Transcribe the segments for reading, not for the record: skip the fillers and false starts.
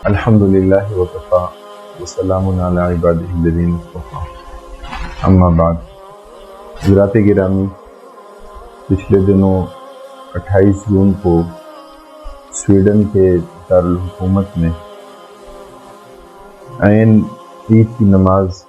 الحمدللہ وکفی وسلام علی عبادہ الذین اصطفی اما بعد۔ حضرات گرامی، پچھلے دنوں 28 جون کو سویڈن کے دارالحکومت میں عین عید کی نماز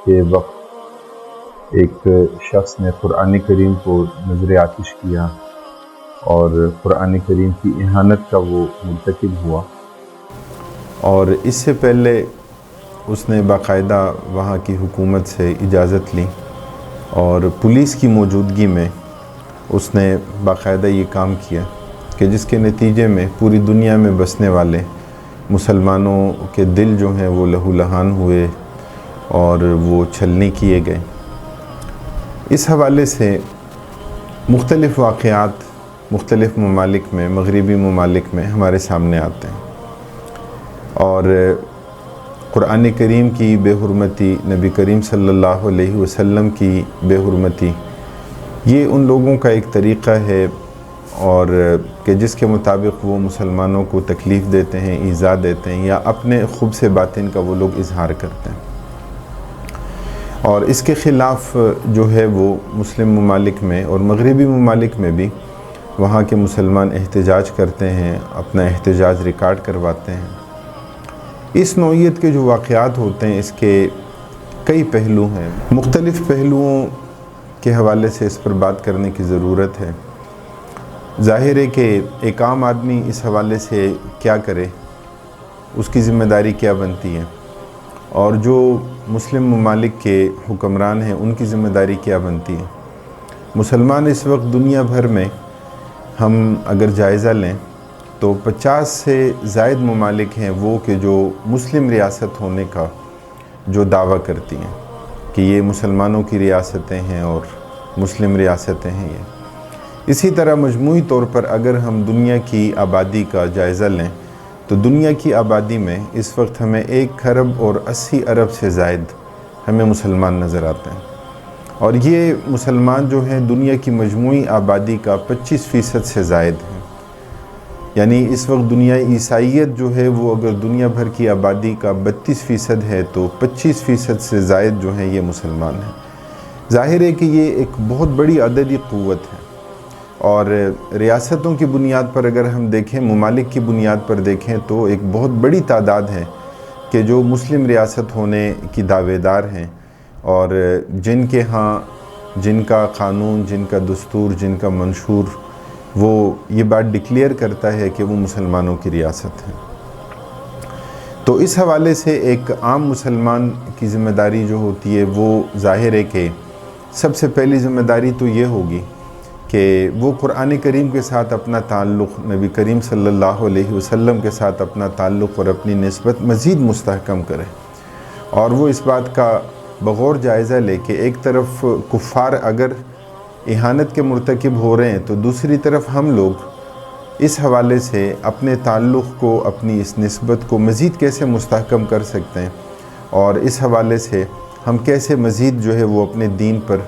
کے وقت ایک شخص نے قرآن کریم کو نظر آتش کیا اور قرآن کریم کی اہانت کا وہ مرتکب ہوا، اور اس سے پہلے اس نے باقاعدہ وہاں کی حکومت سے اجازت لی اور پولیس کی موجودگی میں اس نے باقاعدہ یہ کام کیا کہ جس کے نتیجے میں پوری دنیا میں بسنے والے مسلمانوں کے دل جو ہیں وہ لہو لہان ہوئے اور وہ چھلنی کیے گئے۔ اس حوالے سے مختلف واقعات مختلف ممالک میں، مغربی ممالک میں ہمارے سامنے آتے ہیں، اور قرآن کریم کی بے حرمتی، نبی کریم صلی اللہ علیہ وسلم کی بے حرمتی، یہ ان لوگوں کا ایک طریقہ ہے اور کہ جس کے مطابق وہ مسلمانوں کو تکلیف دیتے ہیں، ایذا دیتے ہیں، یا اپنے خبث باطن کا وہ لوگ اظہار کرتے ہیں۔ اور اس کے خلاف جو ہے وہ مسلم ممالک میں اور مغربی ممالک میں بھی وہاں کے مسلمان احتجاج کرتے ہیں، اپنا احتجاج ریکارڈ کرواتے ہیں۔ اس نوعیت کے جو واقعات ہوتے ہیں اس کے کئی پہلو ہیں، مختلف پہلوؤں کے حوالے سے اس پر بات کرنے کی ضرورت ہے۔ ظاہر ہے کہ ایک عام آدمی اس حوالے سے کیا کرے، اس کی ذمہ داری کیا بنتی ہے، اور جو مسلم ممالک کے حکمران ہیں ان کی ذمہ داری کیا بنتی ہے۔ مسلمان اس وقت دنیا بھر میں ہم اگر جائزہ لیں تو 50 سے زائد ممالک ہیں وہ کہ جو مسلم ریاست ہونے کا جو دعویٰ کرتی ہیں کہ یہ مسلمانوں کی ریاستیں ہیں اور مسلم ریاستیں ہیں یہ۔ اسی طرح مجموعی طور پر اگر ہم دنیا کی آبادی کا جائزہ لیں تو دنیا کی آبادی میں اس وقت ہمیں 1 ارب اور 80 ارب سے زائد ہمیں مسلمان نظر آتے ہیں، اور یہ مسلمان جو ہیں دنیا کی مجموعی آبادی کا 25% سے زائد ہیں۔ یعنی اس وقت دنیا عیسائیت جو ہے وہ اگر دنیا بھر کی آبادی کا 32% ہے تو 25% سے زائد جو ہیں یہ مسلمان ہیں۔ ظاہر ہے کہ یہ ایک بہت بڑی عددی قوت ہے، اور ریاستوں کی بنیاد پر اگر ہم دیکھیں، ممالک کی بنیاد پر دیکھیں تو ایک بہت بڑی تعداد ہے کہ جو مسلم ریاست ہونے کی دعوے دار ہیں، اور جن کے ہاں جن کا قانون، جن کا دستور، جن کا منشور وہ یہ بات ڈکلیئر کرتا ہے کہ وہ مسلمانوں کی ریاست ہے۔ تو اس حوالے سے ایک عام مسلمان کی ذمہ داری جو ہوتی ہے وہ ظاہر ہے کہ سب سے پہلی ذمہ داری تو یہ ہوگی کہ وہ قرآن کریم کے ساتھ اپنا تعلق، نبی کریم صلی اللہ علیہ وسلم کے ساتھ اپنا تعلق اور اپنی نسبت مزید مستحکم کرے، اور وہ اس بات کا بغور جائزہ لے کہ ایک طرف کفار اگر اہانت کے مرتکب ہو رہے ہیں تو دوسری طرف ہم لوگ اس حوالے سے اپنے تعلق کو، اپنی اس نسبت کو مزید کیسے مستحکم کر سکتے ہیں، اور اس حوالے سے ہم کیسے مزید جو ہے وہ اپنے دین پر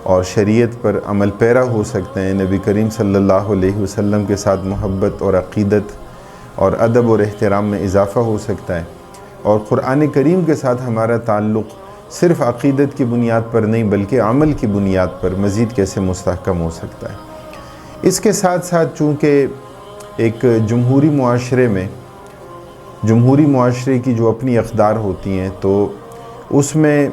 اور شریعت پر عمل پیرا ہو سکتے ہیں، نبی کریم صلی اللہ علیہ وسلم کے ساتھ محبت اور عقیدت اور ادب اور احترام میں اضافہ ہو سکتا ہے، اور قرآن کریم کے ساتھ ہمارا تعلق صرف عقیدت کی بنیاد پر نہیں بلکہ عمل کی بنیاد پر مزید کیسے مستحکم ہو سکتا ہے۔ اس کے ساتھ ساتھ چونکہ ایک جمہوری معاشرے میں، جمہوری معاشرے کی جو اپنی اقدار ہوتی ہیں تو اس میں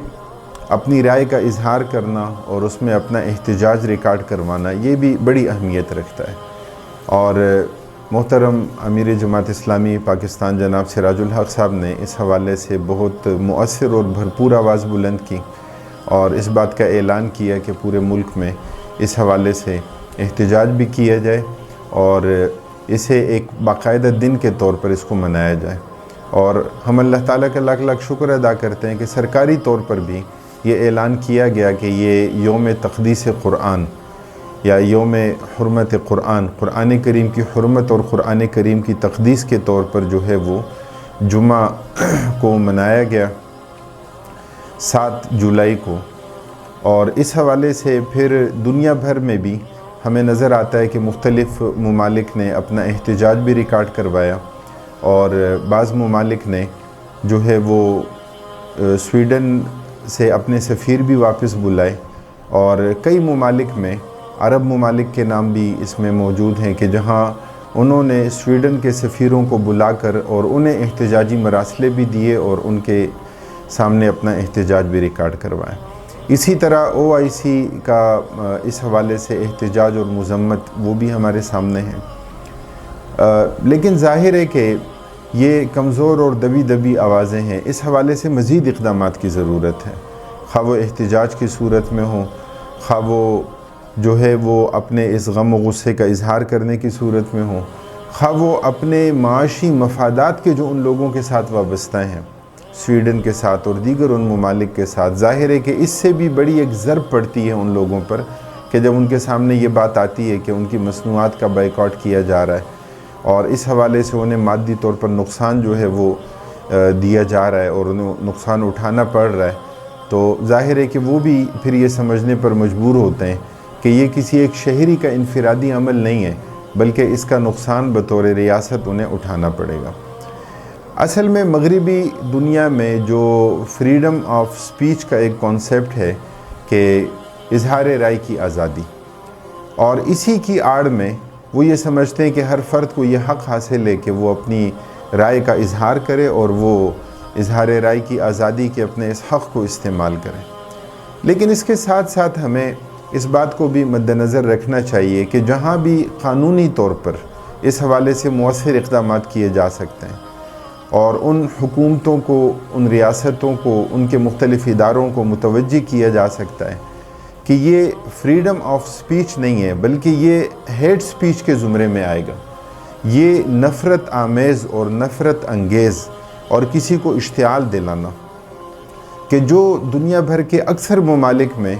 اپنی رائے کا اظہار کرنا اور اس میں اپنا احتجاج ریکارڈ کروانا یہ بھی بڑی اہمیت رکھتا ہے، اور محترم امیر جماعت اسلامی پاکستان جناب سراج الحق صاحب نے اس حوالے سے بہت مؤثر اور بھرپور آواز بلند کی اور اس بات کا اعلان کیا کہ پورے ملک میں اس حوالے سے احتجاج بھی کیا جائے اور اسے ایک باقاعدہ دن کے طور پر اس کو منایا جائے۔ اور ہم اللہ تعالیٰ کا لاکھ لاکھ شکر ادا کرتے ہیں کہ سرکاری طور پر بھی یہ اعلان کیا گیا کہ یہ یوم تقدیس قرآن یا یوم حرمت قرآن، قرآن کریم کی حرمت اور قرآن کریم کی تقدیس کے طور پر جو ہے وہ جمعہ کو منایا گیا 7 جولائی کو، اور اس حوالے سے پھر دنیا بھر میں بھی ہمیں نظر آتا ہے کہ مختلف ممالک نے اپنا احتجاج بھی ریکارڈ کروایا اور بعض ممالک نے جو ہے وہ سویڈن سے اپنے سفیر بھی واپس بلائے، اور کئی ممالک میں عرب ممالک کے نام بھی اس میں موجود ہیں کہ جہاں انہوں نے سویڈن کے سفیروں کو بلا کر اور انہیں احتجاجی مراسلے بھی دیے اور ان کے سامنے اپنا احتجاج بھی ریکارڈ کروائے۔ اسی طرح OIC کا اس حوالے سے احتجاج اور مذمت وہ بھی ہمارے سامنے ہے۔ لیکن ظاہر ہے کہ یہ کمزور اور دبی دبی آوازیں ہیں، اس حوالے سے مزید اقدامات کی ضرورت ہے، خواہ وہ احتجاج کی صورت میں ہوں، خواہ وہ جو ہے وہ اپنے اس غم و غصے کا اظہار کرنے کی صورت میں ہوں، خواہ وہ اپنے معاشی مفادات کے جو ان لوگوں کے ساتھ وابستہ ہیں، سویڈن کے ساتھ اور دیگر ان ممالک کے ساتھ۔ ظاہر ہے کہ اس سے بھی بڑی ایک ضرب پڑتی ہے ان لوگوں پر کہ جب ان کے سامنے یہ بات آتی ہے کہ ان کی مصنوعات کا بائیکاٹ کیا جا رہا ہے اور اس حوالے سے انہیں مادی طور پر نقصان جو ہے وہ دیا جا رہا ہے اور انہیں نقصان اٹھانا پڑ رہا ہے، تو ظاہر ہے کہ وہ بھی پھر یہ سمجھنے پر مجبور ہوتے ہیں کہ یہ کسی ایک شہری کا انفرادی عمل نہیں ہے، بلکہ اس کا نقصان بطور ریاست انہیں اٹھانا پڑے گا۔ اصل میں مغربی دنیا میں جو فریڈم آف سپیچ کا ایک کانسیپٹ ہے کہ اظہار رائے کی آزادی، اور اسی کی آڑ میں وہ یہ سمجھتے ہیں کہ ہر فرد کو یہ حق حاصل ہے کہ وہ اپنی رائے کا اظہار کرے اور وہ اظہار رائے کی آزادی کے اپنے اس حق کو استعمال کرے۔ لیکن اس کے ساتھ ساتھ ہمیں اس بات کو بھی مد نظر رکھنا چاہیے کہ جہاں بھی قانونی طور پر اس حوالے سے مؤثر اقدامات کیے جا سکتے ہیں اور ان حکومتوں کو، ان ریاستوں کو، ان کے مختلف اداروں کو متوجہ کیا جا سکتا ہے کہ یہ فریڈم آف سپیچ نہیں ہے، بلکہ یہ ہیٹ سپیچ کے زمرے میں آئے گا، یہ نفرت آمیز اور نفرت انگیز اور کسی کو اشتعال دلانا، کہ جو دنیا بھر کے اکثر ممالک میں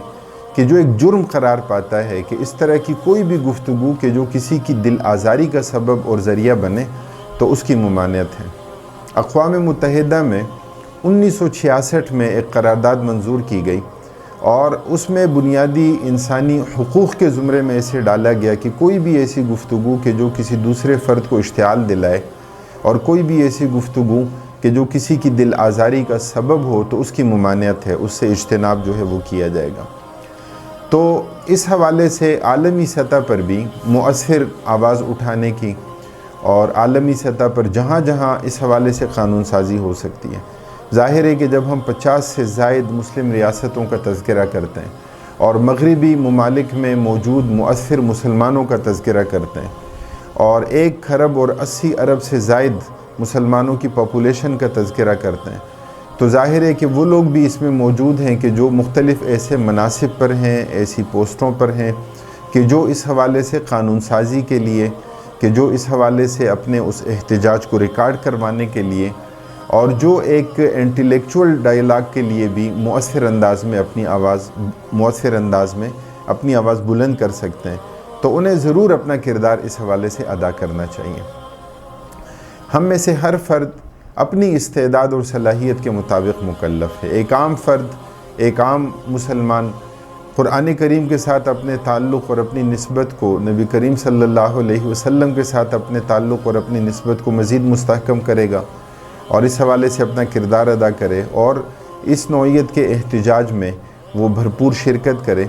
کہ جو ایک جرم قرار پاتا ہے کہ اس طرح کی کوئی بھی گفتگو کہ جو کسی کی دل آزاری کا سبب اور ذریعہ بنے تو اس کی ممانعت ہے۔ اقوام متحدہ میں 1966 میں ایک قرارداد منظور کی گئی اور اس میں بنیادی انسانی حقوق کے زمرے میں اسے ڈالا گیا کہ کوئی بھی ایسی گفتگو کہ جو کسی دوسرے فرد کو اشتعال دلائے اور کوئی بھی ایسی گفتگو کہ جو کسی کی دل آزاری کا سبب ہو تو اس کی ممانعت ہے، اس سے اجتناب جو ہے وہ کیا جائے گا۔ تو اس حوالے سے عالمی سطح پر بھی مؤثر آواز اٹھانے کی اور عالمی سطح پر جہاں جہاں اس حوالے سے قانون سازی ہو سکتی ہے۔ ظاہر ہے کہ جب ہم 50 سے زائد مسلم ریاستوں کا تذکرہ کرتے ہیں اور مغربی ممالک میں موجود مؤثر مسلمانوں کا تذکرہ کرتے ہیں اور 1 کھرب اور 80 ارب سے زائد مسلمانوں کی پاپولیشن کا تذکرہ کرتے ہیں، تو ظاہر ہے کہ وہ لوگ بھی اس میں موجود ہیں کہ جو مختلف ایسے مناصب پر ہیں، ایسی پوسٹوں پر ہیں کہ جو اس حوالے سے قانون سازی کے لیے، کہ جو اس حوالے سے اپنے اس احتجاج کو ریکارڈ کروانے کے لیے اور جو ایک انٹلیکچول ڈائلاگ کے لیے بھی مؤثر انداز میں اپنی آواز بلند کر سکتے ہیں، تو انہیں ضرور اپنا کردار اس حوالے سے ادا کرنا چاہیے۔ ہم میں سے ہر فرد اپنی استعداد اور صلاحیت کے مطابق مکلف ہے۔ ایک عام فرد، ایک عام مسلمان قرآن کریم کے ساتھ اپنے تعلق اور اپنی نسبت کو، نبی کریم صلی اللہ علیہ وسلم کے ساتھ اپنے تعلق اور اپنی نسبت کو مزید مستحکم کرے گا اور اس حوالے سے اپنا کردار ادا کرے اور اس نوعیت کے احتجاج میں وہ بھرپور شرکت کرے۔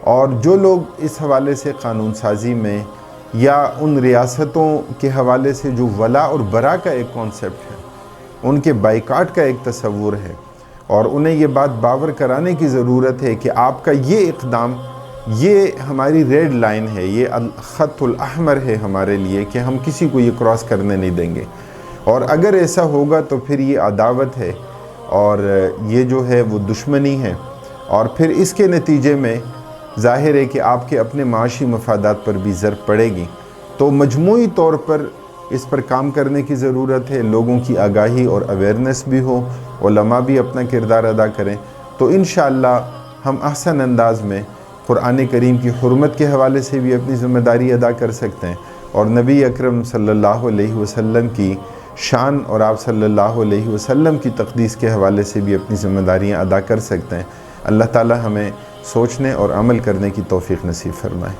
اور جو لوگ اس حوالے سے قانون سازی میں یا ان ریاستوں کے حوالے سے جو ولا اور برا کا ایک کانسیپٹ ہے، ان کے بائیکاٹ کا ایک تصور ہے اور انہیں یہ بات باور کرانے کی ضرورت ہے کہ آپ کا یہ اقدام، یہ ہماری ریڈ لائن ہے، یہ خط الاحمر ہے ہمارے لیے کہ ہم کسی کو یہ کراس کرنے نہیں دیں گے، اور اگر ایسا ہوگا تو پھر یہ عداوت ہے اور یہ جو ہے وہ دشمنی ہے، اور پھر اس کے نتیجے میں ظاہر ہے کہ آپ کے اپنے معاشی مفادات پر بھی ضرب پڑے گی۔ تو مجموعی طور پر اس پر کام کرنے کی ضرورت ہے، لوگوں کی آگاہی اور اویئرنیس بھی ہو، علماء بھی اپنا کردار ادا کریں، تو انشاءاللہ ہم احسن انداز میں قرآن کریم کی حرمت کے حوالے سے بھی اپنی ذمہ داری ادا کر سکتے ہیں اور نبی اکرم صلی اللہ علیہ وسلم کی شان اور آپ صلی اللہ علیہ وسلم کی تقدیس کے حوالے سے بھی اپنی ذمہ داریاں ادا کر سکتے ہیں۔ اللہ تعالی ہمیں سوچنے اور عمل کرنے کی توفیق نصیب فرمائے۔